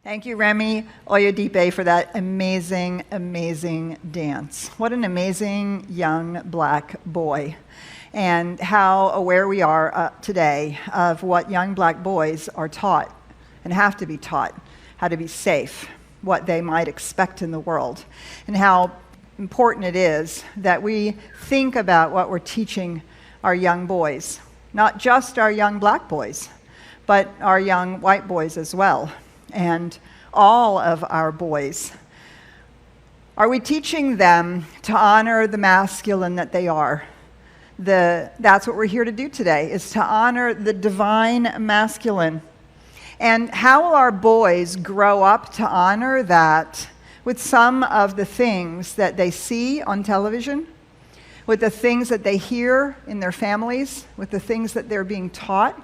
Thank you, Remy Oyedipe, for that amazing, amazing dance. What an amazing young black boy. And how aware we are today of what young black boys are taught and have to be taught, how to be safe, what they might expect in the world, and how important it is that we think about what we're teaching our young boys, not just our young black boys, but our young white boys as well, and all of our boys. Are we teaching them to honor the masculine that they are? That's what we're here to do today, is to honor the divine masculine. And how will our boys grow up to honor that with some of the things that they see on television, with the things that they hear in their families, with the things that they're being taught,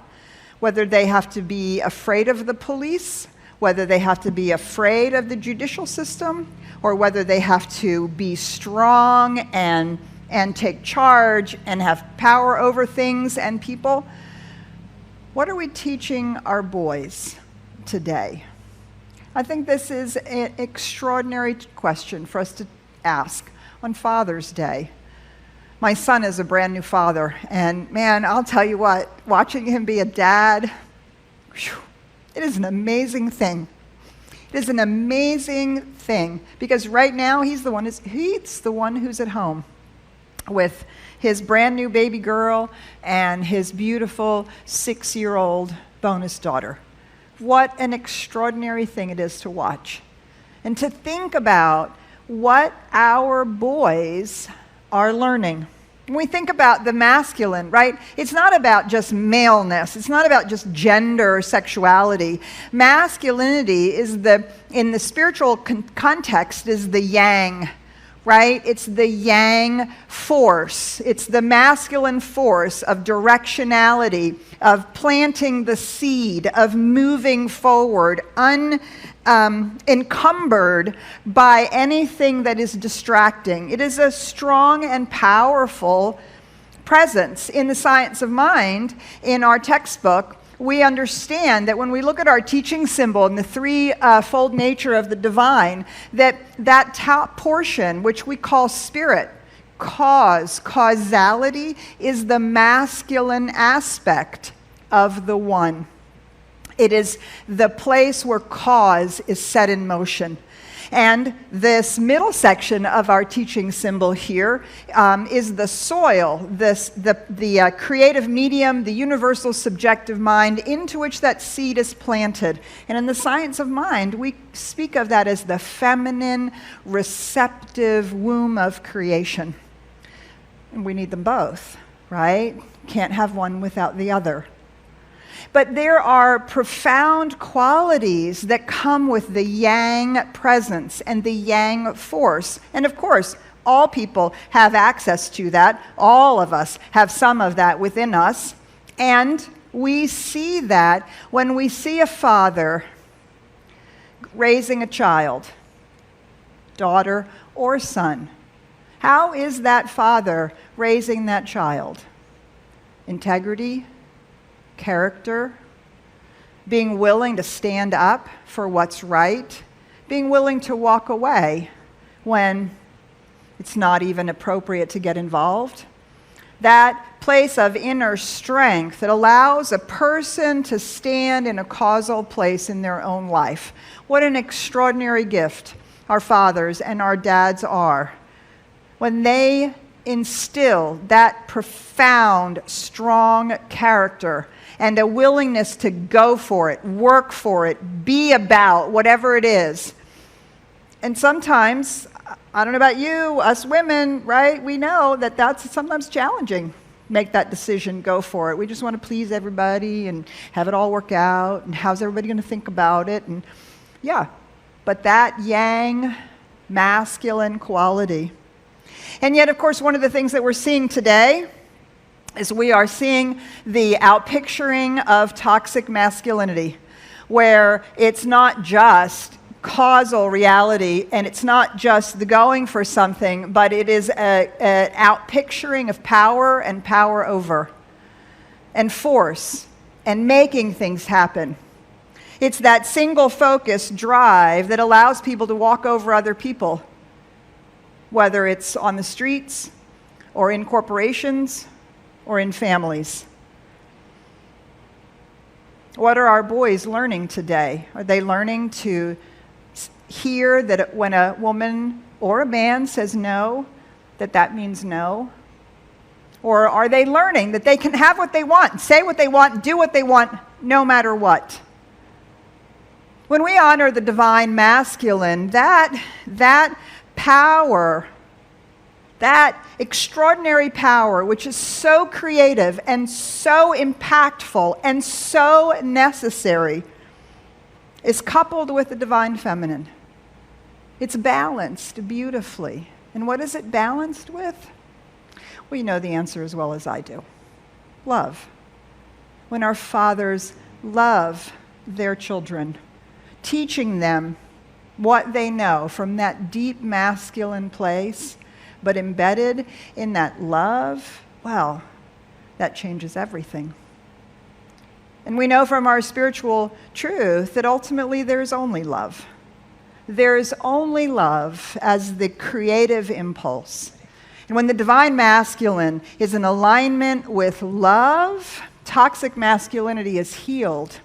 whether they have to be afraid of the police, whether they have to be afraid of the judicial system, or whether they have to be strong and take charge and have power over things and people? What are we teaching our boys today? I think this is an extraordinary question for us to ask on Father's Day. My son is a brand new father, and man, I'll tell you what, watching him be a dad, it is an amazing thing. It is an amazing thing, because right now he's the one who's at home with his brand new baby girl and his beautiful 6-year-old bonus daughter. What an extraordinary thing it is to watch. And to think about what our boys are learning. When we think about the masculine, right? It's not about just maleness. It's not about just gender or sexuality. Masculinity is in the spiritual context, is the yang, right? It's the yang force. It's the masculine force of directionality, of planting the seed, of moving forward, encumbered by anything that is distracting. It is a strong and powerful presence. In the Science of Mind, in our textbook, we understand that when we look at our teaching symbol and the threefold nature of the divine, that top portion, which we call spirit, causality, is the masculine aspect of the one. It is the place where cause is set in motion. And this middle section of our teaching symbol here is the soil, the creative medium, the universal subjective mind into which that seed is planted. And in the Science of Mind, we speak of that as the feminine, receptive womb of creation. And we need them both, right? Can't have one without the other. But there are profound qualities that come with the yang presence and the yang force. And of course, all people have access to that. All of us have some of that within us. And we see that when we see a father raising a child, daughter or son. How is that father raising that child? Integrity, character, being willing to stand up for what's right, being willing to walk away when it's not even appropriate to get involved. That place of inner strength that allows a person to stand in a causal place in their own life. What an extraordinary gift our fathers and our dads are when they instill that profound, strong character and a willingness to go for it, work for it, be about whatever it is. And sometimes, I don't know about you, us women, right? We know that that's sometimes challenging. Make that decision, go for it. We just want to please everybody and have it all work out, and how's everybody going to think about it? And yeah, but that yang, masculine quality. And yet, of course, one of the things that we're seeing today is we are seeing the outpicturing of toxic masculinity, where it's not just causal reality and it's not just the going for something, but it is an outpicturing of power and power over and force and making things happen. It's that single-focused drive that allows people to walk over other people, whether it's on the streets or in corporations or in families. What are our boys learning today? Are they learning to hear that when a woman or a man says no, that means no? Or are they learning that they can have what they want, say what they want, do what they want, no matter what? When we honor the divine masculine, that power, that extraordinary power, which is so creative and so impactful and so necessary, is coupled with the divine feminine. It's balanced beautifully. And what is it balanced with? Well, you know the answer as well as I do. Love. When our fathers love their children, teaching them what they know from that deep masculine place, but embedded in that love, well, that changes everything. And we know from our spiritual truth that ultimately there's only love. There's only love as the creative impulse. And when the divine masculine is in alignment with love, toxic masculinity is healed.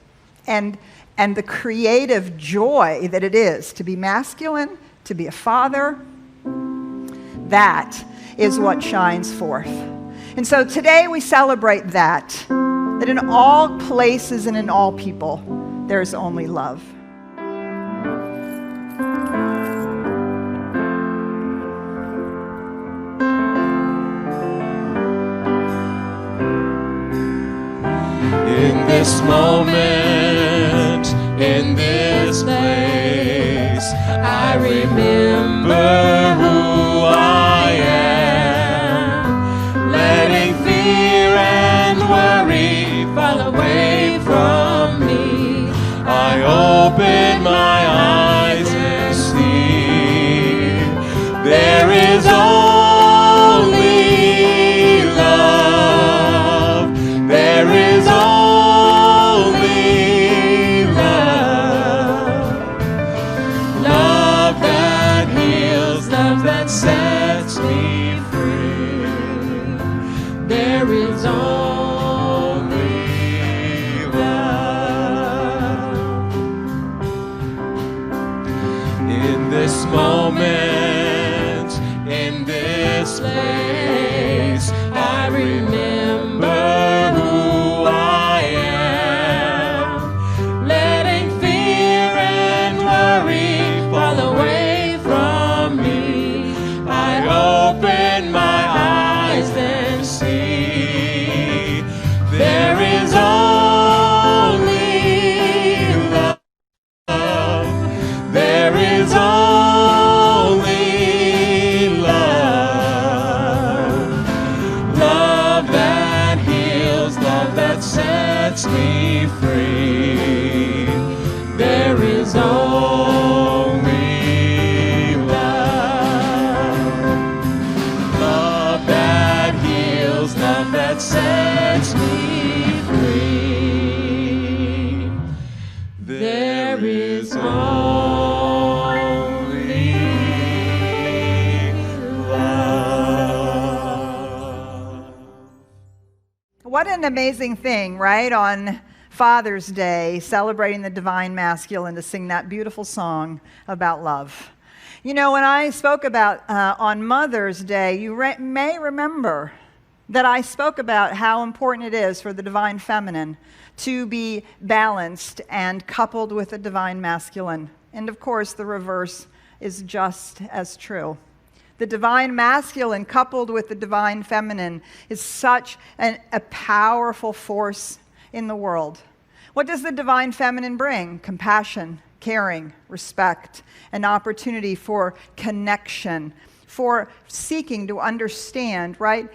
And the creative joy that it is to be masculine, to be a father, that is what shines forth. And so today we celebrate that in all places and in all people, there's only love. In this moment, in this place, I remember who I am, letting fear and worry fall away from me. I open my eyes and see there is only love. There is only love. Love that heals, love that sets me free. There is only love. In this moment, in this place, I remember who I am, letting fear and worry fall away from me. I open my eyes and see there is only love. There is only love. Love that heals, love that sets me free. There is only love. Love that heals, love that sets me free. There is only love. What an amazing thing, right? On Father's Day, celebrating the divine masculine, to sing that beautiful song about love. You know, when I spoke about on Mother's Day, you may remember that I spoke about how important it is for the divine feminine to be balanced and coupled with the divine masculine. And of course, the reverse is just as true. The divine masculine coupled with the divine feminine is such a powerful force in the world. What does the divine feminine bring? Compassion, caring, respect, an opportunity for connection, for seeking to understand, right?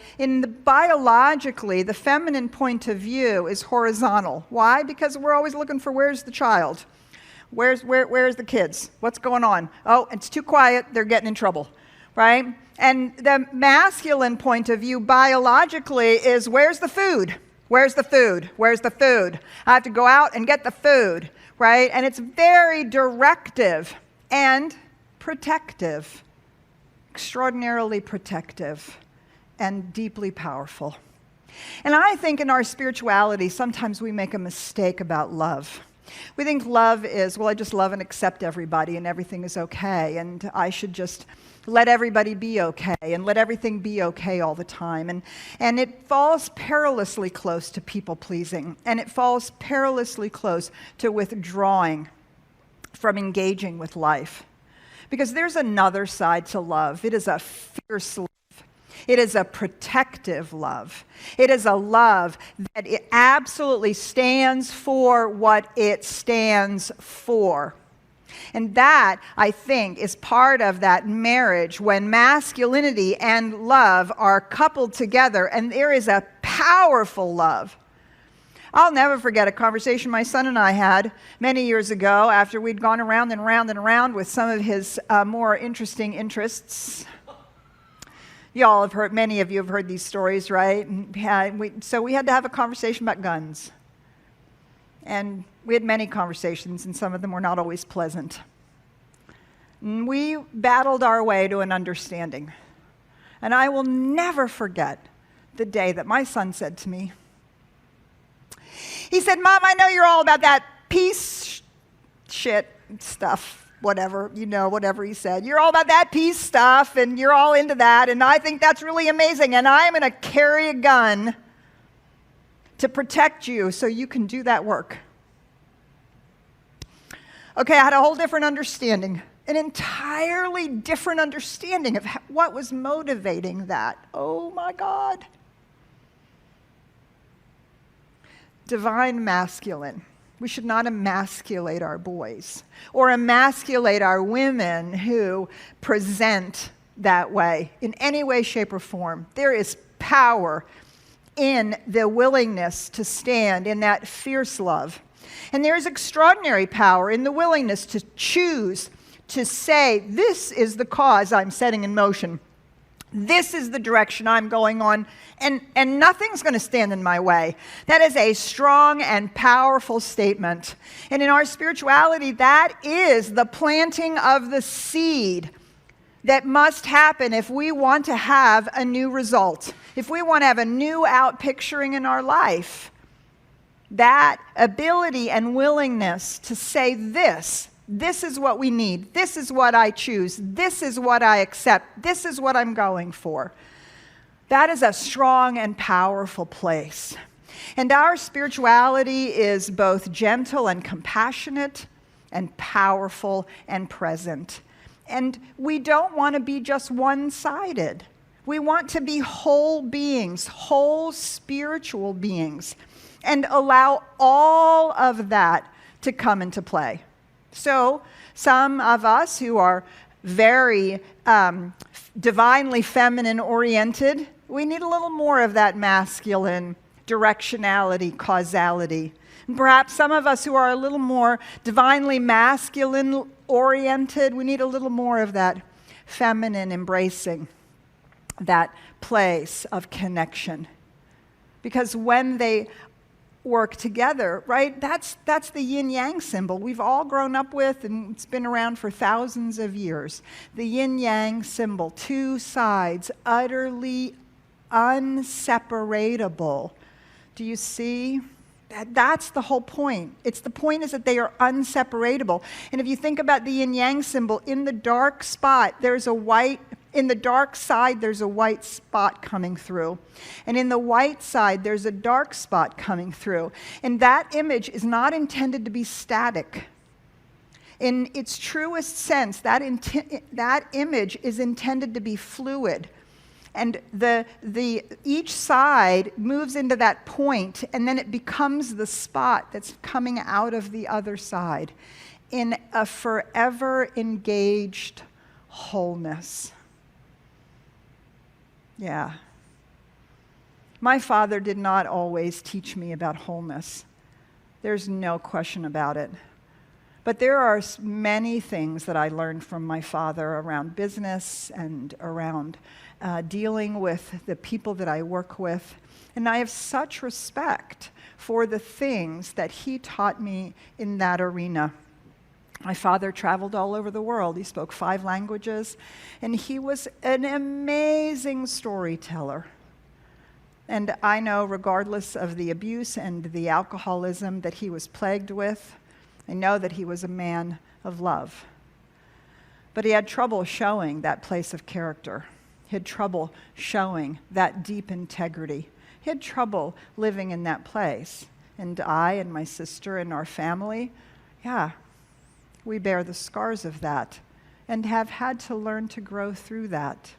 Biologically, the feminine point of view is horizontal. Why? Because we're always looking for where's the child? Where's the kids? What's going on? Oh, it's too quiet, they're getting in trouble, right? And the masculine point of view biologically is where's the food? Where's the food? Where's the food? I have to go out and get the food, right? And it's very directive and protective, extraordinarily protective and deeply powerful. And I think in our spirituality, sometimes we make a mistake about love. We think love is, well, I just love and accept everybody and everything is okay, and I should just let everybody be okay and let everything be okay all the time. And it falls perilously close to people-pleasing, and it falls perilously close to withdrawing from engaging with life. Because there's another side to love. It is a fierce love. It is a protective love. It is a love that it absolutely stands for what it stands for. And that, I think, is part of that marriage when masculinity and love are coupled together, and there is a powerful love. I'll never forget a conversation my son and I had many years ago after we'd gone around and around and around with some of his more interesting interests. Y'all have heard, many of you have heard these stories, right? So we had to have a conversation about guns. And we had many conversations, and some of them were not always pleasant. And we battled our way to an understanding. And I will never forget the day that my son said to me, he said, "Mom, I know you're all about that peace shit stuff, whatever, whatever he said. You're all about that peace stuff, and you're all into that, and I think that's really amazing, and I'm going to carry a gun to protect you so you can do that work." Okay, I had a whole different understanding, an entirely different understanding of what was motivating that. Oh my God. Divine masculine. We should not emasculate our boys or emasculate our women who present that way in any way, shape, or form. There is power in the willingness to stand in that fierce love. And there is extraordinary power in the willingness to choose to say, this is the cause I'm setting in motion. This is the direction I'm going on, and nothing's going to stand in my way. That is a strong and powerful statement. And in our spirituality, that is the planting of the seed that must happen if we want to have a new result, if we want to have a new outpicturing in our life. That ability and willingness to say this is what we need. This is what I choose. This is what I accept. This is what I'm going for. That is a strong and powerful place. And our spirituality is both gentle and compassionate and powerful and present. And we don't want to be just one-sided. We want to be whole beings, whole spiritual beings, and allow all of that to come into play. So some of us who are very divinely feminine oriented, we need a little more of that masculine directionality, causality. And perhaps some of us who are a little more divinely masculine oriented, we need a little more of that feminine embracing, that place of connection. Because when they work together, right? That's the yin-yang symbol we've all grown up with, and it's been around for thousands of years. The yin-yang symbol, two sides, utterly unseparatable. Do you see? That's the whole point. The point is that they are unseparatable. And if you think about the yin-yang symbol, in the dark spot, in the dark side, there's a white spot coming through. And in the white side, there's a dark spot coming through. And that image is not intended to be static. In its truest sense, that image is intended to be fluid. And each side moves into that point, and then it becomes the spot that's coming out of the other side in a forever engaged wholeness. Yeah. My father did not always teach me about wholeness. There's no question about it. But there are many things that I learned from my father around business and around dealing with the people that I work with. And I have such respect for the things that he taught me in that arena. My father traveled all over the world. He spoke 5 languages, and he was an amazing storyteller. And I know, regardless of the abuse and the alcoholism that he was plagued with, I know that he was a man of love. But he had trouble showing that place of character. He had trouble showing that deep integrity. He had trouble living in that place. And I and my sister and our family, we bear the scars of that and have had to learn to grow through that.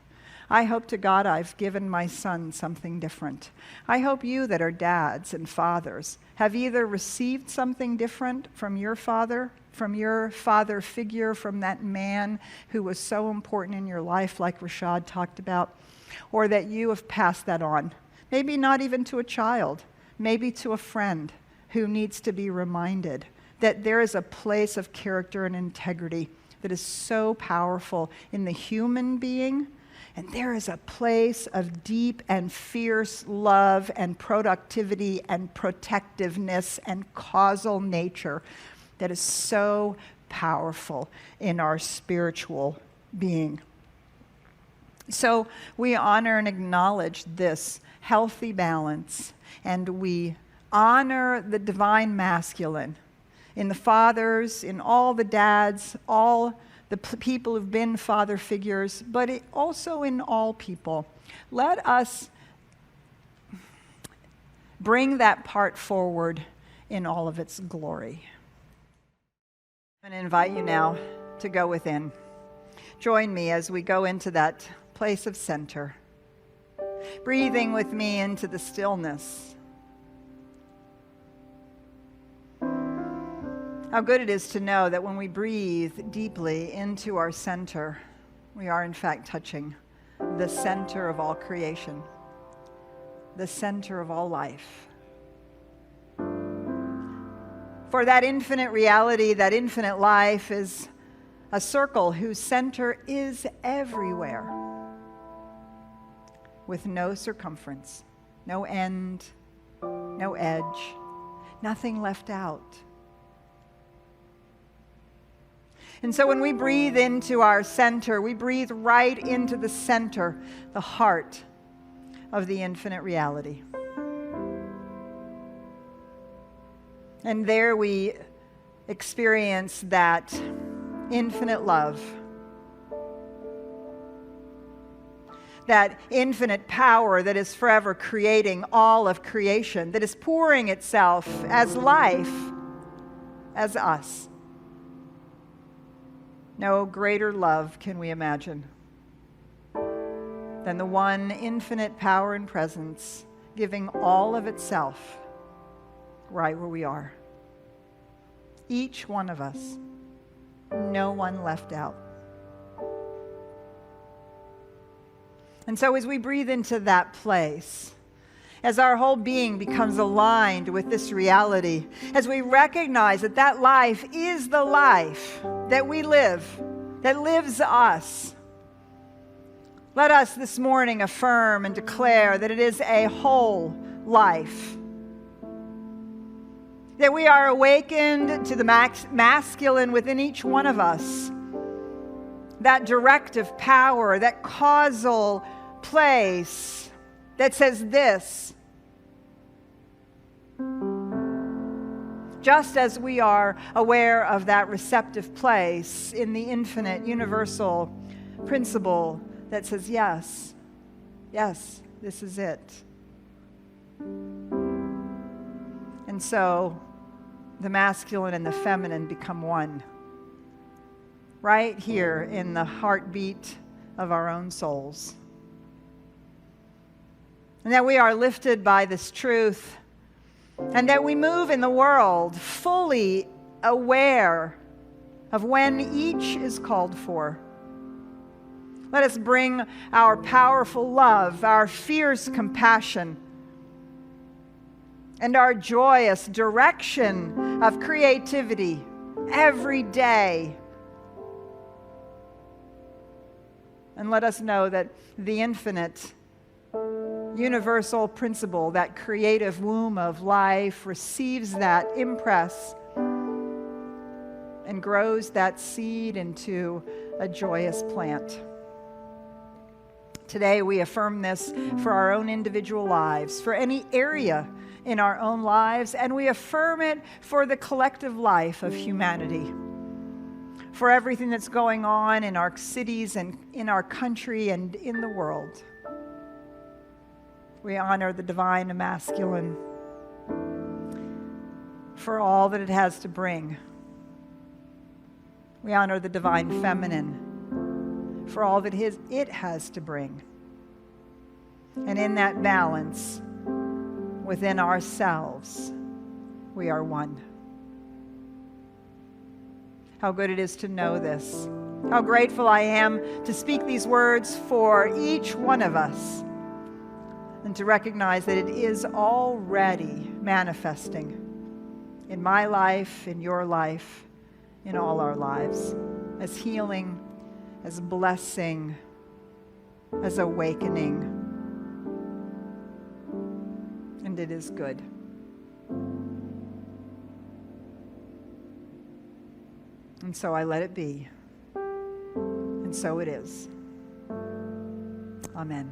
I hope to God I've given my son something different. I hope you that are dads and fathers have either received something different from your father figure, from that man who was so important in your life, like Rashad talked about, or that you have passed that on. Maybe not even to a child, maybe to a friend who needs to be reminded that there is a place of character and integrity that is so powerful in the human being, and there is a place of deep and fierce love and productivity and protectiveness and causal nature that is so powerful in our spiritual being. So we honor and acknowledge this healthy balance, and we honor the divine masculine in the fathers, in all the dads, all the people who've been father figures, but also in all people. Let us bring that part forward in all of its glory. I'm going to invite you now to go within. Join me as we go into that place of center, breathing with me into the stillness. How good it is to know that when we breathe deeply into our center, we are in fact touching the center of all creation, the center of all life. For that infinite reality, that infinite life is a circle whose center is everywhere, with no circumference, no end, no edge, nothing left out. And so when we breathe into our center, we breathe right into the center, the heart of the infinite reality. And there we experience that infinite love, that infinite power that is forever creating all of creation, that is pouring itself as life, as us. No greater love can we imagine than the one infinite power and presence giving all of itself right where we are. Each one of us, no one left out. And so as we breathe into that place, as our whole being becomes aligned with this reality, as we recognize that that life is the life that we live, that lives us, let us this morning affirm and declare that it is a whole life, that we are awakened to the masculine within each one of us, that directive power, that causal place that says this. Just as we are aware of that receptive place in the infinite universal principle that says, yes, yes, this is it. And so the masculine and the feminine become one, right here in the heartbeat of our own souls. And that we are lifted by this truth, and that we move in the world fully aware of when each is called for. Let us bring our powerful love, our fierce compassion, and our joyous direction of creativity every day. And let us know that the infinite, universal principle, that creative womb of life, receives that impress and grows that seed into a joyous plant. Today we affirm this for our own individual lives, for any area in our own lives, and we affirm it for the collective life of humanity, for everything that's going on in our cities and in our country and in the world. We honor the divine masculine for all that it has to bring. We honor the divine feminine for all that it has to bring. And in that balance, within ourselves, we are one. How good it is to know this. How grateful I am to speak these words for each one of us and to recognize that it is already manifesting in my life, in your life, in all our lives, as healing, as blessing, as awakening. And it is good. And so I let it be. And so it is. Amen.